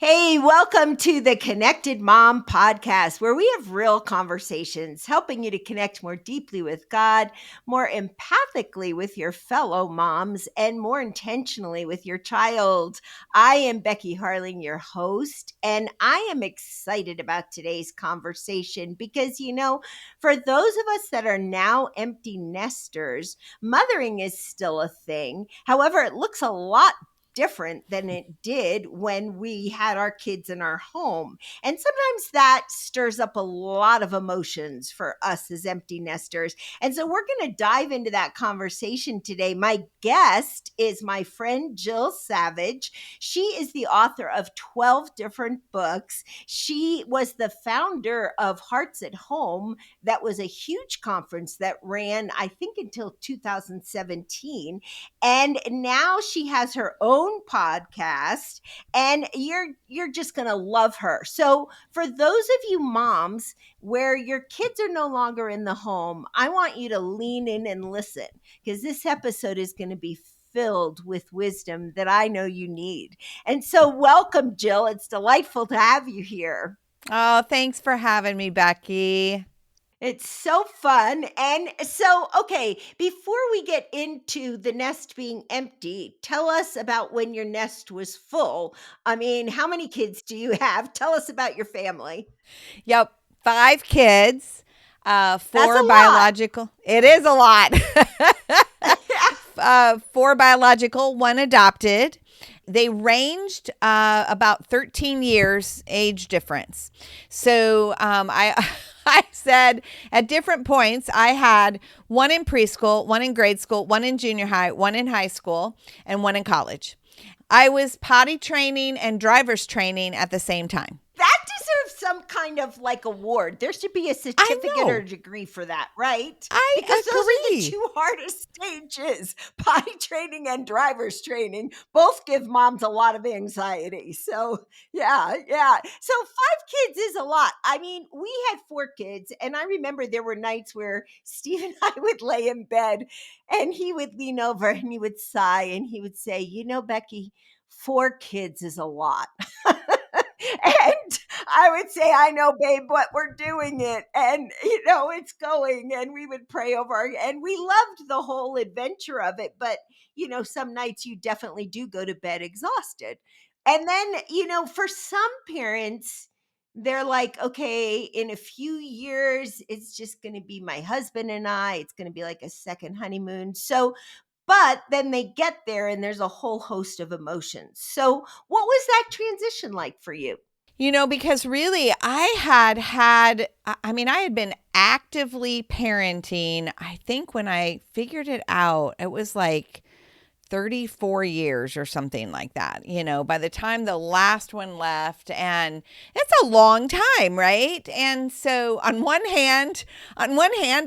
Hey, welcome to the Connected Mom podcast, where we have real conversations helping you to connect more deeply with God, more empathically with your fellow moms, and more intentionally with your child. I am Becky Harling, your host, and I am excited about today's conversation because, for those of us that are now empty nesters, mothering is still a thing. However, it looks a lot different than it did when we had our kids in our home. And sometimes that stirs up a lot of emotions for us as empty nesters. And so we're going to dive into that conversation today. My guest is my friend Jill Savage. She is the author of 12 different books. She was the founder of Hearts at Home. That was a huge conference that ran, I think, until 2017. And now she has her own podcast, and you're just going to love her. So for those of you moms where your kids are no longer in the home, I want you to lean in and listen, because this episode is going to be filled with wisdom that I know you need. And so welcome, Jill. It's delightful to have you here. Oh, thanks for having me, Becky. It's so fun. And so, okay, before we get into the nest being empty, tell us about when your nest was full. I mean, how many kids do you have? Tell us about your family. Yep, 5 kids, That's four a lot. biological. It is a lot. Four biological, one adopted. They ranged about 13 years age difference. So I said at different points, I had one in preschool, one in grade school, one in junior high, one in high school, and one in college. I was potty training and driver's training at the same time. That deserves some kind of like award. There should be a I certificate or know. degree for that, right? I Because those are the agree. two hardest stages, potty training and driver's training. Both give moms a lot of anxiety. So, yeah, yeah. So, 5 kids is a lot. I mean, we had 4 kids, and I remember there were nights where Steve and I would lay in bed and he would lean over and he would sigh and he would say, Becky, 4 kids is a lot. And I would say, I know, babe, but we're doing it. And, it's going. And we would pray over, and we loved the whole adventure of it. But, some nights you definitely do go to bed exhausted. And then, for some parents, they're like, okay, in a few years, it's just going to be my husband and I. It's going to be like a second honeymoon. So, but then they get there and there's a whole host of emotions. So, what was that transition like for you? Because really I had been actively parenting. I think when I figured it out, it was like 34 years or something like that, by the time the last one left. And it's a long time, right? And so on one hand,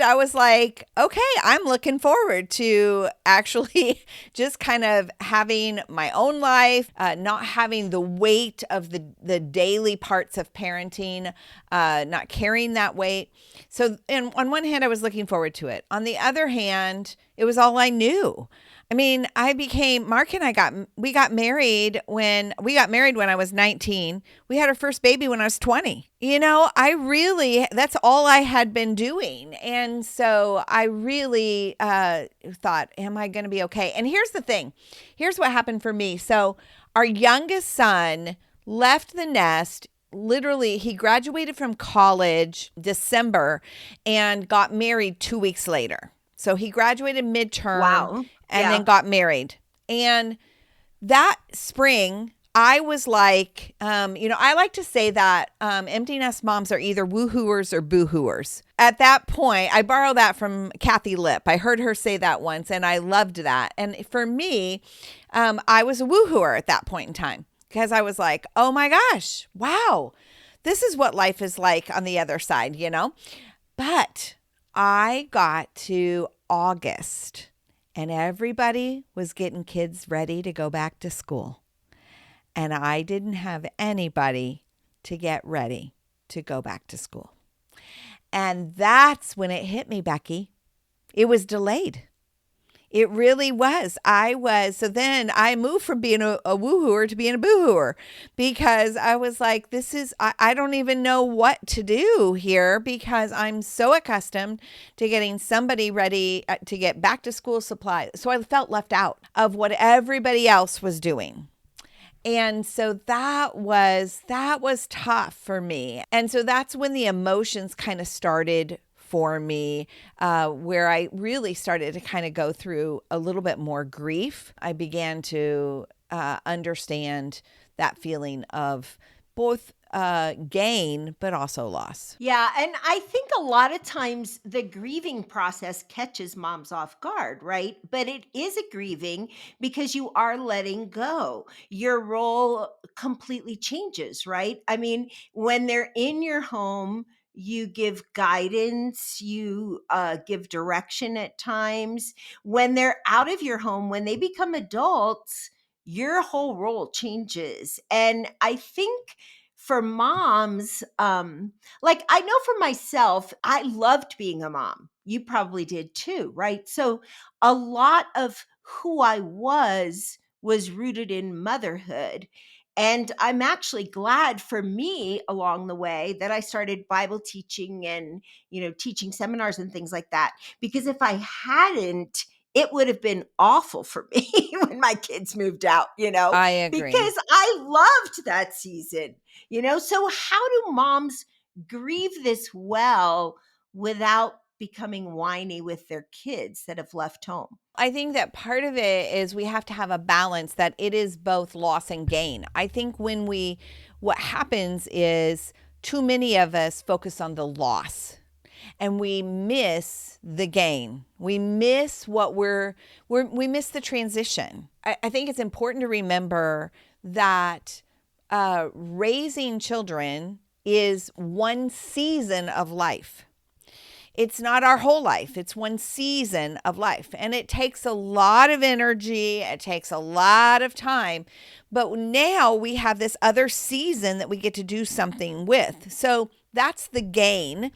I was like, okay, I'm looking forward to actually just kind of having my own life, not having the weight of the daily parts of parenting, not carrying that weight. So on one hand, I was looking forward to it. On the other hand, it was all I knew. I mean, Mark and we got married when I was 19. We had our first baby when I was 20. That's all I had been doing. And so I really thought, am I going to be okay? And here's the thing. Here's what happened for me. So our youngest son left the nest. Literally, he graduated from college December and got married 2 weeks later. So he graduated midterm Wow. and Yeah. then got married. And that spring, I was like, I like to say that empty nest moms are either woohooers or boohooers. At that point, I borrowed that from Kathy Lipp. I heard her say that once, and I loved that. And for me, I was a woohooer at that point in time because I was like, oh my gosh, wow, this is what life is like on the other side, But I got to August and everybody was getting kids ready to go back to school. And I didn't have anybody to get ready to go back to school. And that's when it hit me, Becky. It was delayed. It really was. So then I moved from being a woohooer to being a boohooer because I was like, I don't even know what to do here because I'm so accustomed to getting somebody ready to get back to school supplies. So I felt left out of what everybody else was doing. And so that was tough for me. And so that's when the emotions kind of started for me, where I really started to kind of go through a little bit more grief. I began to understand that feeling of both gain, but also loss. Yeah, and I think a lot of times the grieving process catches moms off guard, right? But it is a grieving because you are letting go. Your role completely changes, right? I mean, when they're in your home, you give guidance, you give direction at times. When they're out of your home, when they become adults, your whole role changes. And I think for moms, like I know for myself, I loved being a mom. You probably did too, right? So a lot of who I was rooted in motherhood. And I'm actually glad for me along the way that I started Bible teaching and, teaching seminars and things like that. Because if I hadn't, it would have been awful for me when my kids moved out, I agree. because I loved that season. So how do moms grieve this well without becoming whiny with their kids that have left home? I think that part of it is we have to have a balance that it is both loss and gain. I think what happens is too many of us focus on the loss and we miss the gain. We miss we miss the transition. I think it's important to remember that raising children is one season of life. It's not our whole life. It's one season of life. And it takes a lot of energy. It takes a lot of time. But now we have this other season that we get to do something with. So that's the gain.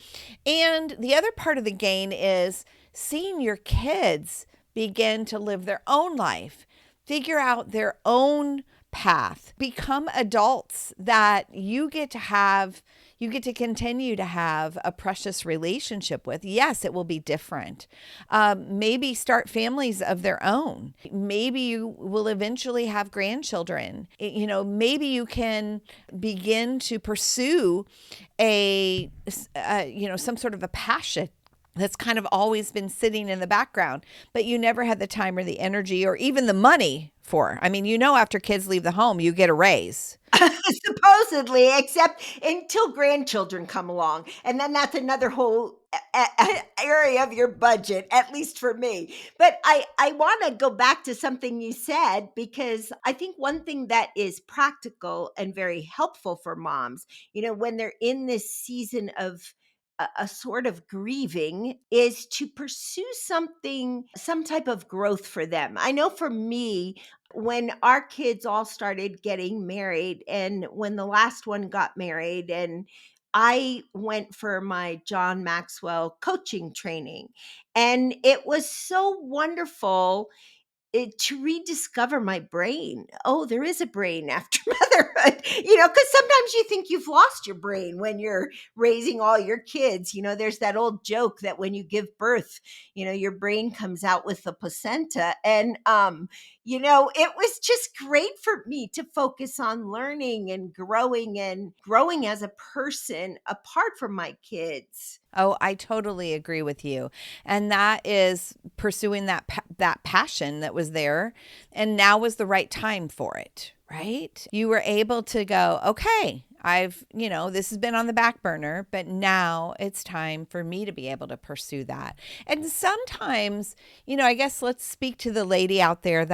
And the other part of the gain is seeing your kids begin to live their own life, figure out their own path, become adults that you get to continue to have a precious relationship with. Yes, it will be different. Maybe start families of their own. Maybe you will eventually have grandchildren. Maybe you can begin to pursue some sort of a passion that's kind of always been sitting in the background, but you never had the time or the energy or even the money for. I mean, after kids leave the home, you get a raise. Supposedly, except until grandchildren come along. And then that's another whole area of your budget, at least for me. But I want to go back to something you said, because I think one thing that is practical and very helpful for moms, when they're in this season of a sort of grieving, is to pursue some type of growth for them. I know for me, when our kids all started getting married, and when the last one got married, and I went for my John Maxwell coaching training, and it was so wonderful to rediscover my brain. Oh, there is a brain after motherhood, because sometimes you think you've lost your brain when you're raising all your kids. There's that old joke that when you give birth, your brain comes out with the placenta. And, it was just great for me to focus on learning and growing as a person apart from my kids. Oh, I totally agree with you. And that is pursuing that passion that was there. And now was the right time for it, right? You were able to go, okay, this has been on the back burner, but now it's time for me to be able to pursue that. And sometimes, I guess let's speak to the lady out there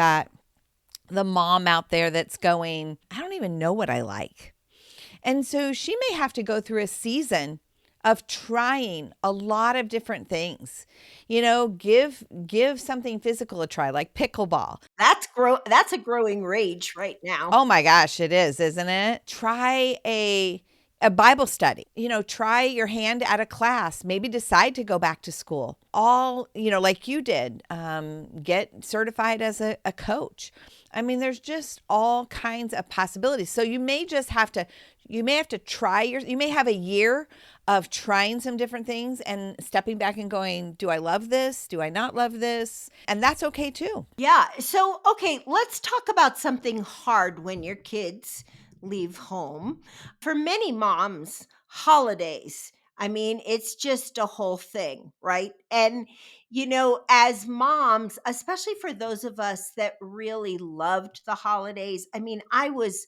the mom out there that's going, I don't even know what I like. And so she may have to go through a season of trying a lot of different things. Give something physical a try, like pickleball. That's a growing rage right now. Oh my gosh, it is, isn't it? Try a a Bible study, try your hand at a class, maybe decide to go back to school, all, like you did, get certified as a coach. I mean, there's just all kinds of possibilities. So you may have to try you may have a year of trying some different things and stepping back and going, do I love this? Do I not love this? And that's okay too. Yeah. So, okay, let's talk about something hard when your kids leave home. For many moms, holidays, I mean, it's just a whole thing, right? And, as moms, especially for those of us that really loved the holidays, I mean, I was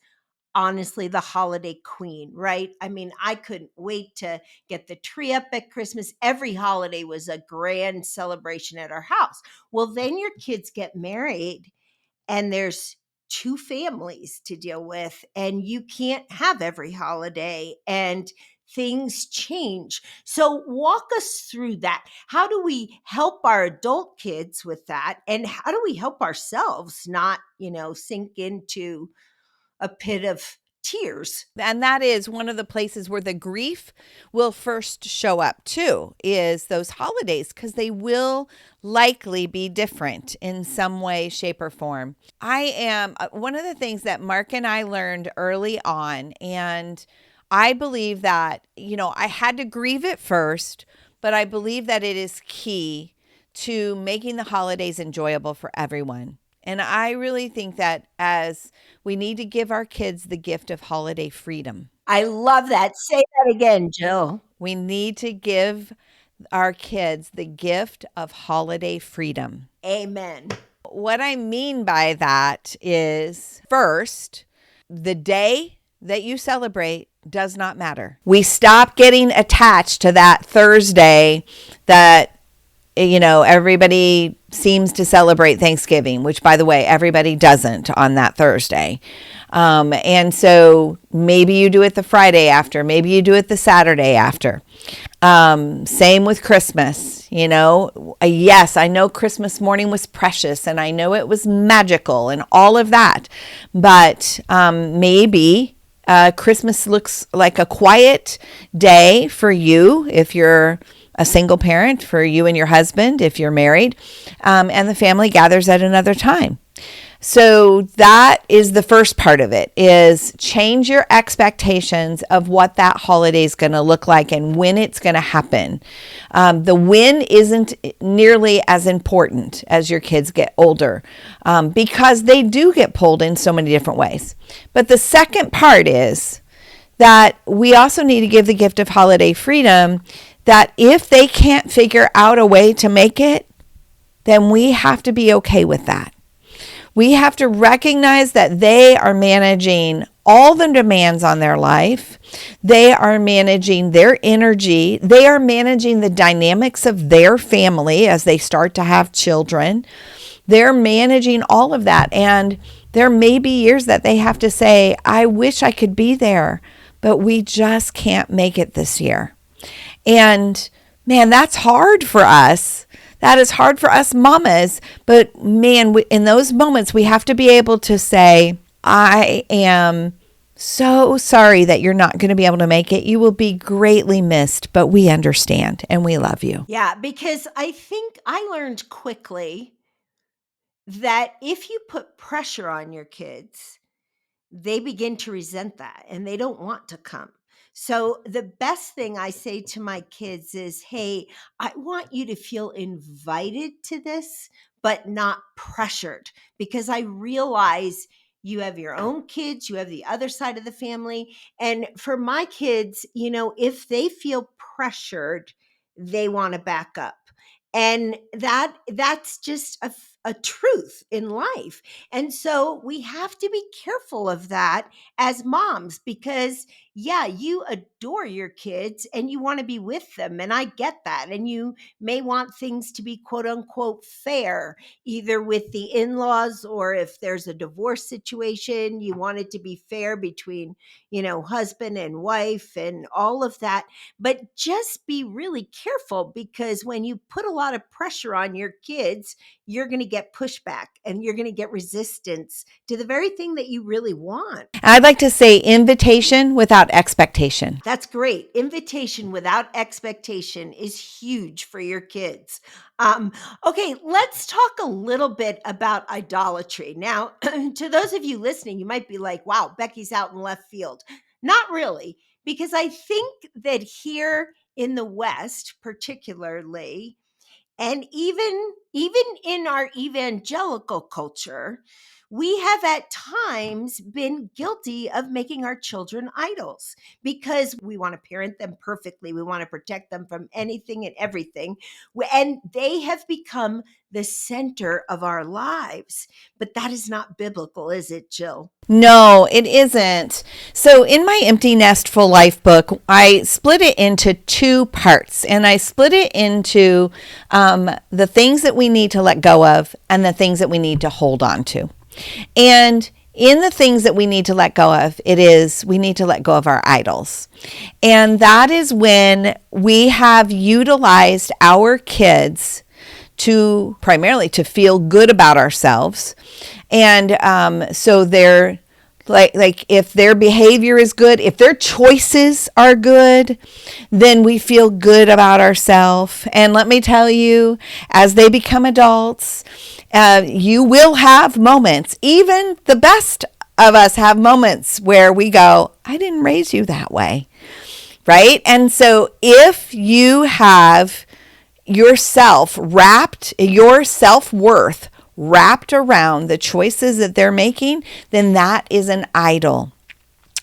honestly the holiday queen, right? I mean, I couldn't wait to get the tree up at Christmas. Every holiday was a grand celebration at our house. Well, then your kids get married and there's two families to deal with, and you can't have every holiday, and things change. So, walk us through that. How do we help our adult kids with that? And how do we help ourselves not, sink into a pit of tears? And that is one of the places where the grief will first show up too, is those holidays, because they will likely be different in some way, shape, or form. I am one of the things that Mark and I learned early on, and I believe that, I had to grieve it first, but I believe that it is key to making the holidays enjoyable for everyone. And I really think that as we need to give our kids the gift of holiday freedom. I love that. Say that again, Jill. We need to give our kids the gift of holiday freedom. Amen. What I mean by that is, first, the day that you celebrate does not matter. We stop getting attached to that Thursday that everybody seems to celebrate Thanksgiving, which, by the way, everybody doesn't on that Thursday. And so maybe you do it the Friday after, maybe you do it the Saturday after. Same with Christmas. Yes, I know Christmas morning was precious and I know it was magical and all of that. But maybe Christmas looks like a quiet day for you if you're a single parent, for you and your husband if you're married, and the family gathers at another time. So that is the first part of it, is change your expectations of what that holiday is going to look like and when it's going to happen. The when isn't nearly as important as your kids get older, because they do get pulled in so many different ways. But the second part is that we also need to give the gift of holiday freedom, that if they can't figure out a way to make it, then we have to be okay with that. We have to recognize that they are managing all the demands on their life. They are managing their energy. They are managing the dynamics of their family as they start to have children. They're managing all of that. And there may be years that they have to say, I wish I could be there, but we just can't make it this year. And man, that's hard for us. That is hard for us mamas. But man, in those moments, we have to be able to say, I am so sorry that you're not going to be able to make it. You will be greatly missed, but we understand and we love you. Yeah, because I think I learned quickly that if you put pressure on your kids, they begin to resent that and they don't want to come. So, the best thing I say to my kids is, hey, I want you to feel invited to this, but not pressured, because I realize you have your own kids, you have the other side of the family. And for my kids, if they feel pressured, they want to back up. And that's just a truth in life. And so we have to be careful of that as moms, because yeah, you adore your kids and you want to be with them. And I get that. And you may want things to be quote unquote fair, either with the in laws, or if there's a divorce situation, you want it to be fair between, husband and wife and all of that. But just be really careful, because when you put a lot of pressure on your kids, you're going to get pushback and you're going to get resistance to the very thing that you really want. I'd like to say invitation without expectation. That's great. Invitation without expectation is huge for your kids. Okay, let's talk a little bit about idolatry. Now, to those of you listening, you might be like, wow, Becky's out in left field. Not really, because I think that here in the West, particularly, and even in our evangelical culture, we have at times been guilty of making our children idols because we want to parent them perfectly. We want to protect them from anything and everything. And they have become the center of our lives. But that is not biblical, is it, Jill? No, it isn't. So in my Empty Nest Full Life book, I split it into two parts, and I split it into the things that we need to let go of and the things that we need to hold on to. And in the things that we need to let go of, we need to let go of our idols. And that is when we have utilized our kids primarily to feel good about ourselves. And so they're like if their behavior is good, if their choices are good, then we feel good about ourselves. And let me tell you, as they become adults, you will have moments, even the best of us have moments where we go, I didn't raise you that way, right? And so if you have your self-worth wrapped around the choices that they're making, then that is an idol.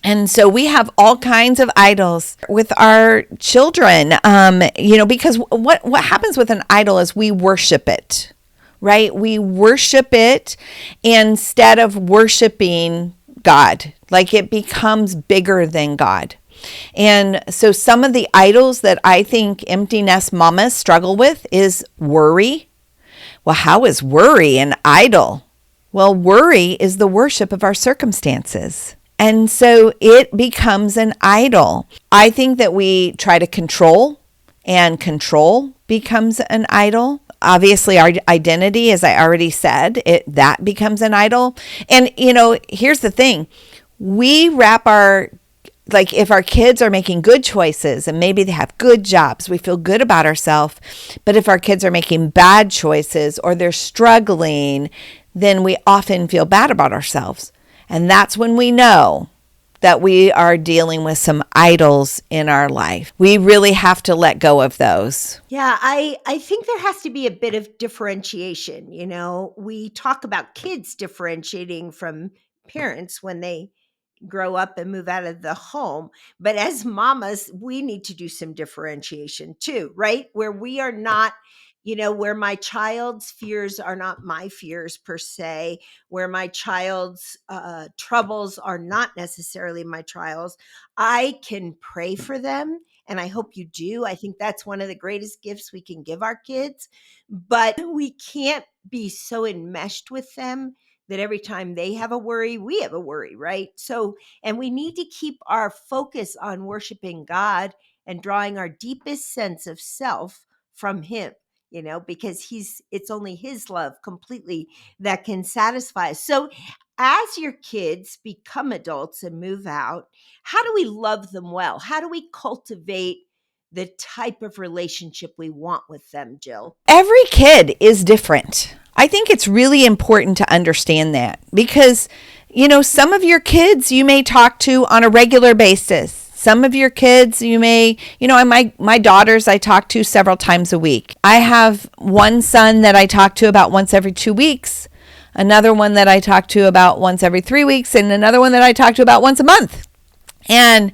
And so we have all kinds of idols with our children, because what happens with an idol is we worship it, right? We worship it instead of worshiping God. Like it becomes bigger than God. And so some of the idols that I think empty nest mamas struggle with is worry. Well, how is worry an idol? Well, worry is the worship of our circumstances. And so it becomes an idol. I think that we try to control, and control becomes an idol. Obviously, our identity, as I already said, that becomes an idol. And, here's the thing. We wrap if our kids are making good choices and maybe they have good jobs, we feel good about ourselves. But if our kids are making bad choices or they're struggling, then we often feel bad about ourselves. And that's when we know that we are dealing with some idols in our life. We really have to let go of those. Yeah, I think there has to be a bit of differentiation. We talk about kids differentiating from parents when they grow up and move out of the home. But as mamas, we need to do some differentiation too, right? Where we are not, where my child's fears are not my fears per se, where my child's troubles are not necessarily my trials. I can pray for them. And I hope you do. I think that's one of the greatest gifts we can give our kids. But we can't be so enmeshed with them that every time they have a worry, we have a worry, right? So, and we need to keep our focus on worshiping God and drawing our deepest sense of self from Him, because it's only His love completely that can satisfy us. So, as your kids become adults and move out, how do we love them well? How do we cultivate the type of relationship we want with them, Jill? Every kid is different. I think it's really important to understand that because, some of your kids you may talk to on a regular basis. Some of your kids you may, my daughters I talk to several times a week. I have one son that I talk to about once every 2 weeks, another one that I talk to about once every 3 weeks, and another one that I talk to about once a month. And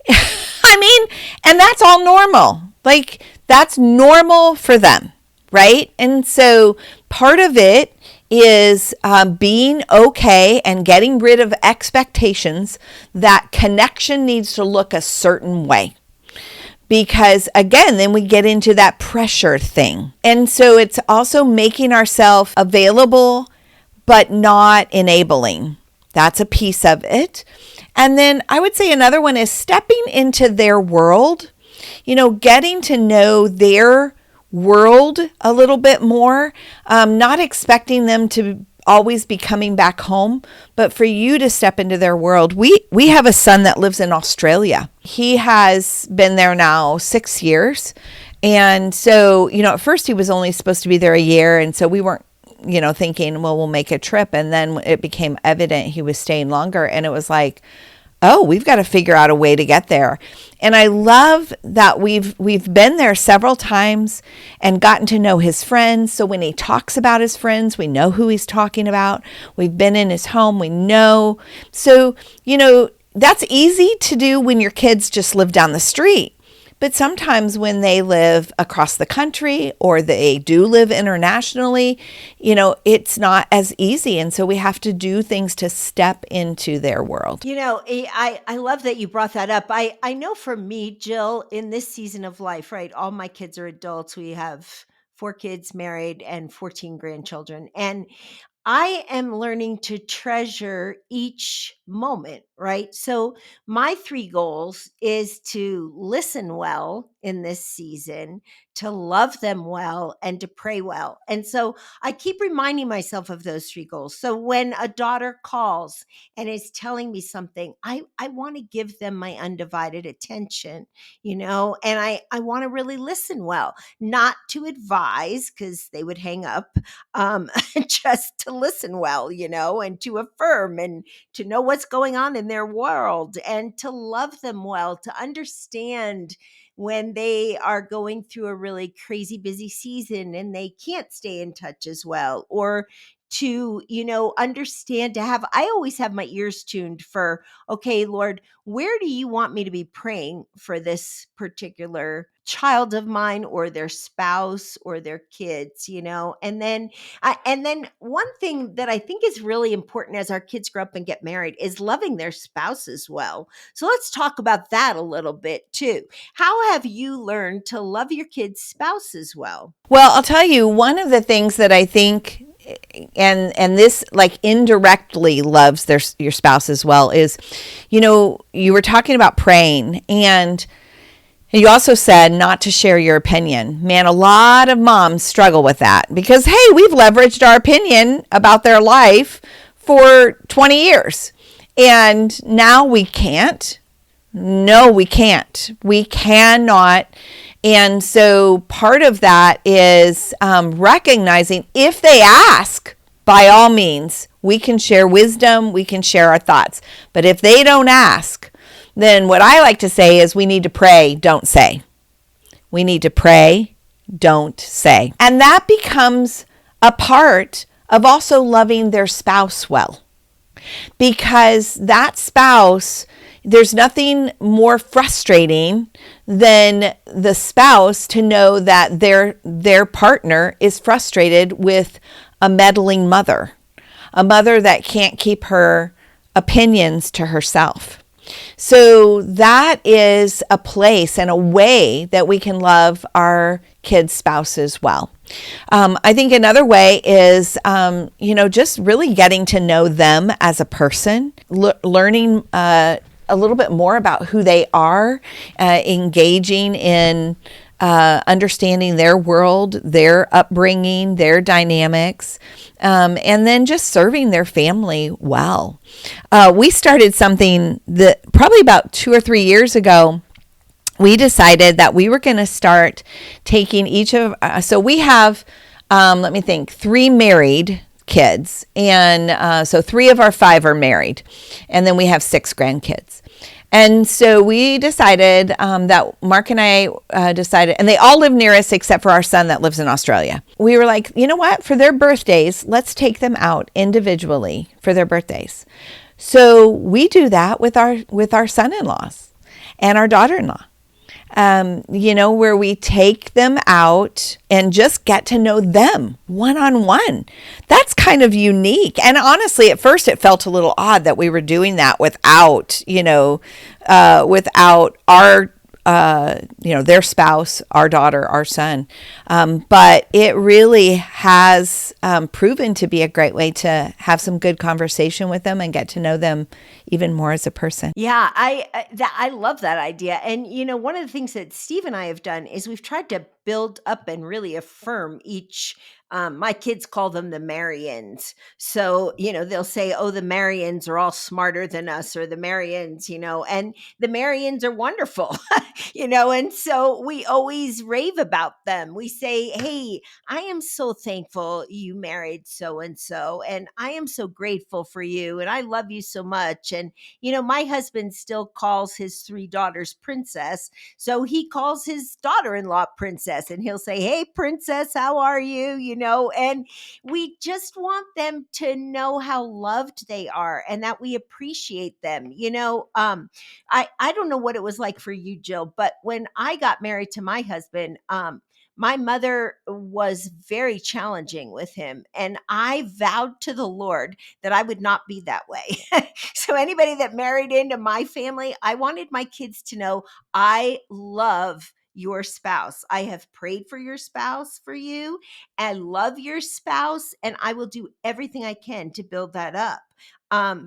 and that's all normal. Like that's normal for them. Right? And so part of it is being okay and getting rid of expectations that connection needs to look a certain way. Because again, then we get into that pressure thing. And so it's also making ourselves available, but not enabling. That's a piece of it. And then I would say another one is stepping into their world, getting to know their world a little bit more, not expecting them to always be coming back home, but for you to step into their world. We have a son that lives in Australia. He has been there now 6 years. And so, at first he was only supposed to be there a year. And so we weren't, thinking, well, we'll make a trip. And then it became evident he was staying longer. And it was like, oh, we've got to figure out a way to get there. And I love that we've been there several times and gotten to know his friends. So when he talks about his friends, we know who he's talking about. We've been in his home, we know. So, that's easy to do when your kids just live down the street. But sometimes when they live across the country or they do live internationally, it's not as easy. And so we have to do things to step into their world. I love that you brought that up. I know for me, Jill, in this season of life, right, all my kids are adults. We have 4 kids, married, and 14 grandchildren. And I am learning to treasure each moment, right? So my 3 goals is to listen well in this season, to love them well, and to pray well. And so I keep reminding myself of those 3 goals. So when a daughter calls and is telling me something, I want to give them my undivided attention, and I want to really listen well, not to advise because they would hang up, just to listen well, and to affirm and to know what's going on in their world and to love them well, to understand when they are going through a really crazy busy season and they can't stay in touch as well, or to understand, I always have my ears tuned for, okay, Lord, where do you want me to be praying for this particular child of mine or their spouse or their kids, and then one thing that I think is really important as our kids grow up and get married is loving their spouses well. So let's talk about that a little bit too. How have you learned to love your kids' spouses well? Well, I'll tell you, one of the things that I think, and this like indirectly loves your spouse as well, is, you were talking about praying, and you also said not to share your opinion. Man, a lot of moms struggle with that because, hey, we've leveraged our opinion about their life for 20 years. And now we can't. No, we can't. We cannot. And so part of that is recognizing if they ask, by all means, we can share wisdom, we can share our thoughts. But if they don't ask, then what I like to say is we need to pray, don't say. We need to pray, don't say. And that becomes a part of also loving their spouse well. Because that spouse, there's nothing more frustrating than the spouse to know that their partner is frustrated with a meddling mother, a mother that can't keep her opinions to herself. So that is a place and a way that we can love our kids' spouses well. I think another way is, just really getting to know them as a person, learning a little bit more about who they are, engaging in understanding their world, their upbringing, their dynamics, and then just serving their family well. We started something that probably about 2 or 3 years ago. We decided that we were going to start taking each of, so we have, 3 married kids. And so 3 of our 5 are married. And then we have 6 grandkids. And so we decided that Mark and I decided, and they all live near us except for our son that lives in Australia. We were like, you know what? For their birthdays, let's take them out individually for their birthdays. So we do that with our son-in-laws and our daughter-in-law. Where we take them out and just get to know them one-on-one. That's kind of unique. And honestly, at first it felt a little odd that we were doing that without our, their spouse, our daughter, our son. But it really has proven to be a great way to have some good conversation with them and get to know them even more as a person. Yeah, I love that idea. And, one of the things that Steve and I have done is we've tried to build up and really affirm each. My kids call them the Marians. So, they'll say, oh, the Marians are all smarter than us, or the Marians, and the Marians are wonderful, and so we always rave about them. We say, hey, I am so thankful you married so and so, and I am so grateful for you, and I love you so much. And, my husband still calls his three daughters princess. So he calls his daughter in law princess, and he'll say, hey, princess, how are you? And we just want them to know how loved they are and that we appreciate them. I don't know what it was like for you, Jill, but when I got married to my husband, my mother was very challenging with him. And I vowed to the Lord that I would not be that way. So, anybody that married into my family, I wanted my kids to know I love your spouse. I have prayed for your spouse for you and love your spouse. And I will do everything I can to build that up.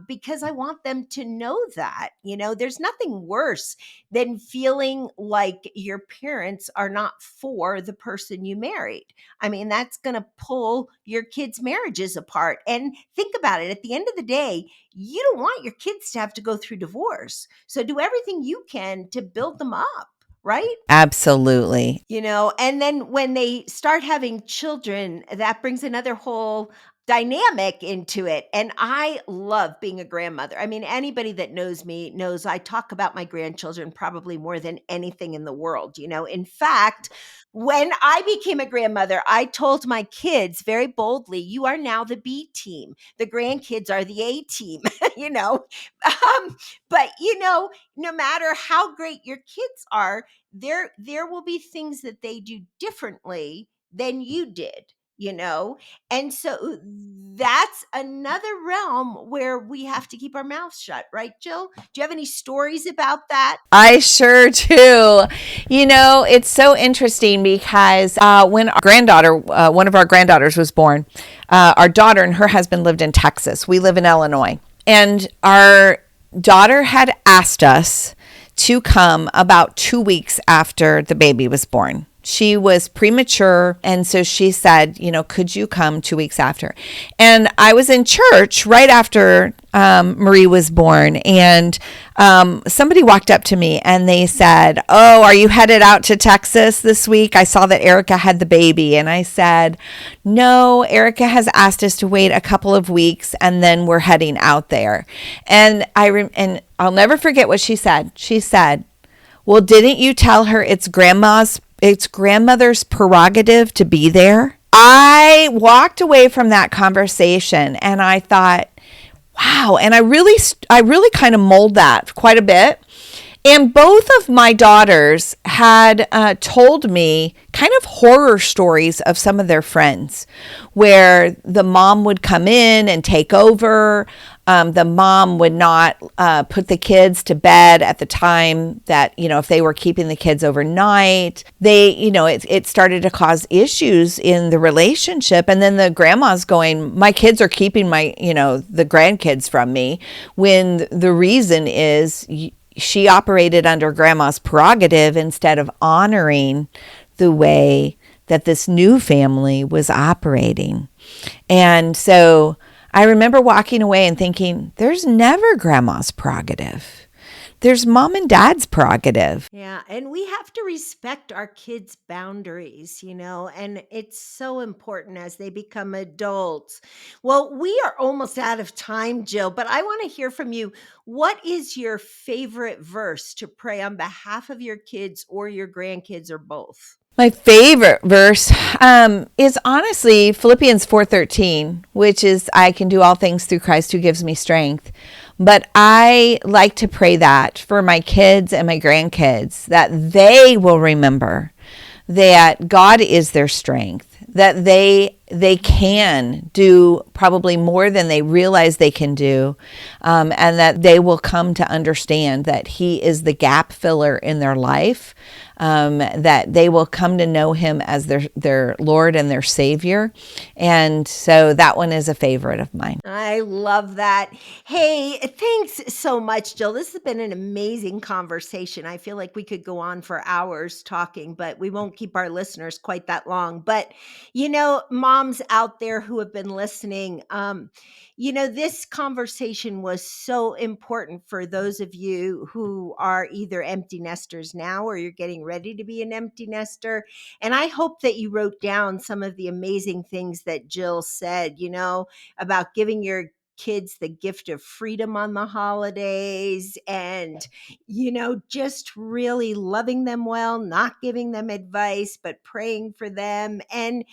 Because I want them to know that, there's nothing worse than feeling like your parents are not for the person you married. I mean, that's going to pull your kids' marriages apart. And think about it. At the end of the day, you don't want your kids to have to go through divorce. So do everything you can to build them up, right? Absolutely. And then when they start having children, that brings another whole dynamic into it. And I love being a grandmother. I mean, anybody that knows me knows I talk about my grandchildren probably more than anything in the world. In fact, when I became a grandmother, I told my kids very boldly, you are now the B team. The grandkids are the A team, But, no matter how great your kids are, there will be things that they do differently than you did, and so that's another realm where we have to keep our mouths shut, right, Jill? Do you have any stories about that? I sure do. It's so interesting because when our granddaughter, one of our granddaughters was born, our daughter and her husband lived in Texas. We live in Illinois. And our daughter had asked us to come about 2 weeks after the baby was born. She was premature, and so she said, could you come 2 weeks after? And I was in church right after Marie was born, and somebody walked up to me and they said, oh, are you headed out to Texas this week? I saw that Erica had the baby. And I said, no, Erica has asked us to wait a couple of weeks, and then we're heading out there. And I'll never forget what she said. She said, well, didn't you tell her it's grandmother's prerogative to be there? I walked away from that conversation and I thought, wow. And I really kind of mulled that quite a bit. And both of my daughters had told me kind of horror stories of some of their friends where the mom would come in and take over. The mom would not put the kids to bed at the time that, if they were keeping the kids overnight, it started to cause issues in the relationship. And then the grandma's going, my kids are keeping the grandkids from me, when the reason is she operated under grandma's prerogative instead of honoring the way that this new family was operating. And so I remember walking away and thinking, there's never grandma's prerogative. There's mom and dad's prerogative. Yeah, and we have to respect our kids' boundaries, and it's so important as they become adults. Well, we are almost out of time, Jill, but I want to hear from you. What is your favorite verse to pray on behalf of your kids or your grandkids or both? My favorite verse is honestly Philippians 4:13, which is, I can do all things through Christ who gives me strength. But I like to pray that for my kids and my grandkids, that they will remember that God is their strength, that they they can do probably more than they realize they can do, and that they will come to understand that He is the gap filler in their life, that they will come to know Him as their Lord and their Savior. And so that one is a favorite of mine. I love that. Hey, thanks so much, Jill. This has been an amazing conversation. I feel like we could go on for hours talking, but we won't keep our listeners quite that long. But, moms out there who have been listening, this conversation was so important for those of you who are either empty nesters now or you're getting ready to be an empty nester. And I hope that you wrote down some of the amazing things that Jill said, about giving your kids the gift of freedom on the holidays and just really loving them well, not giving them advice but praying for them, and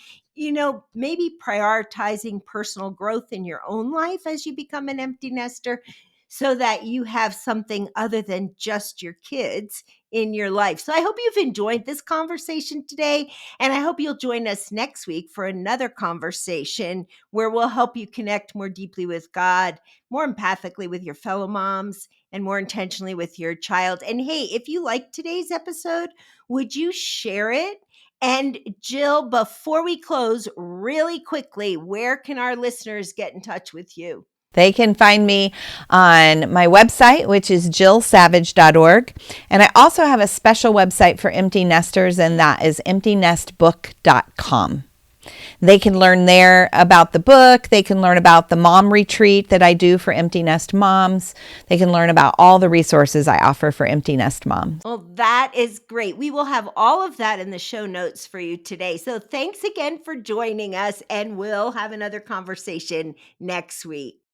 maybe prioritizing personal growth in your own life as you become an empty nester so that you have something other than just your kids in your life. So I hope you've enjoyed this conversation today, and I hope you'll join us next week for another conversation where we'll help you connect more deeply with God, more empathically with your fellow moms, and more intentionally with your child. And hey, if you liked today's episode, would you share it? And Jill, before we close, really quickly, where can our listeners get in touch with you? They can find me on my website, which is jillsavage.org. And I also have a special website for empty nesters, and that is emptynestbook.com. They can learn there about the book. They can learn about the mom retreat that I do for empty nest moms. They can learn about all the resources I offer for empty nest moms. Well, that is great. We will have all of that in the show notes for you today. So thanks again for joining us, and we'll have another conversation next week.